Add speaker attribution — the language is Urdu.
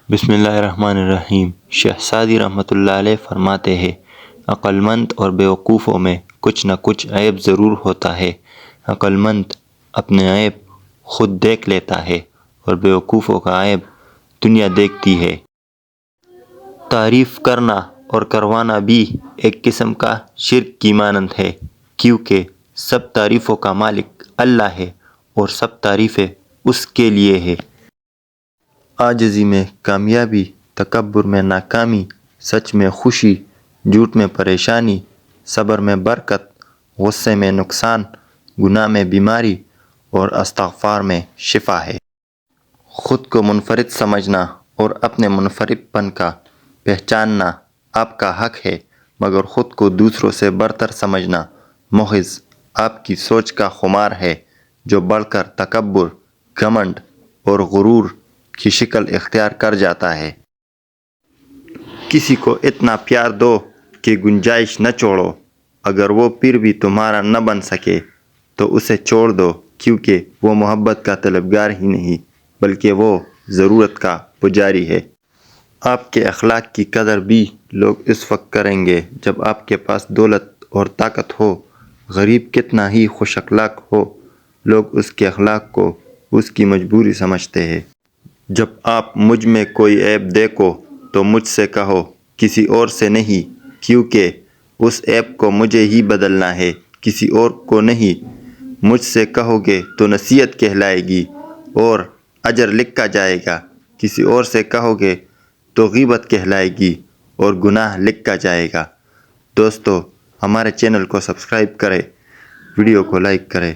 Speaker 1: بسم اللہ الرحمن الرحیم۔ شیخ سعدی رحمۃ اللہ علیہ فرماتے ہیں، عقل مند اور بیوقوفوں میں کچھ نہ کچھ عیب ضرور ہوتا ہے۔ عقل مند اپنے عیب خود دیکھ لیتا ہے اور بیوقوفوں کا عیب دنیا دیکھتی ہے۔ تعریف کرنا اور کروانا بھی ایک قسم کا شرک کی مانند ہے، کیونکہ سب تعریفوں کا مالک اللہ ہے اور سب تعریفیں اس کے لیے ہے۔ عاجزی میں کامیابی، تکبر میں ناکامی، سچ میں خوشی، جھوٹ میں پریشانی، صبر میں برکت، غصے میں نقصان، گناہ میں بیماری اور استغفار میں شفا ہے۔ خود کو منفرد سمجھنا اور اپنے منفرد پن کا پہچاننا آپ کا حق ہے، مگر خود کو دوسروں سے برتر سمجھنا محض آپ کی سوچ کا خمار ہے، جو بڑھ کر تکبر، گھمنڈ اور غرور کی شکل اختیار کر جاتا ہے۔ کسی کو اتنا پیار دو کہ گنجائش نہ چھوڑو، اگر وہ پھر بھی تمہارا نہ بن سکے تو اسے چھوڑ دو، کیونکہ وہ محبت کا طلبگار ہی نہیں بلکہ وہ ضرورت کا پجاری ہے۔ آپ کے اخلاق کی قدر بھی لوگ اس وقت کریں گے جب آپ کے پاس دولت اور طاقت ہو۔ غریب کتنا ہی خوش اخلاق ہو، لوگ اس کے اخلاق کو اس کی مجبوری سمجھتے ہیں۔ جب آپ مجھ میں کوئی عیب دیکھو تو مجھ سے کہو، کسی اور سے نہیں، کیونکہ اس عیب کو مجھے ہی بدلنا ہے، کسی اور کو نہیں۔ مجھ سے کہو گے تو نصیحت کہلائے گی اور اجر لکھا جائے گا، کسی اور سے کہو گے تو غیبت کہلائے گی اور گناہ لکھا جائے گا۔ دوستو، ہمارے چینل کو سبسکرائب کریں، ویڈیو کو لائک کریں۔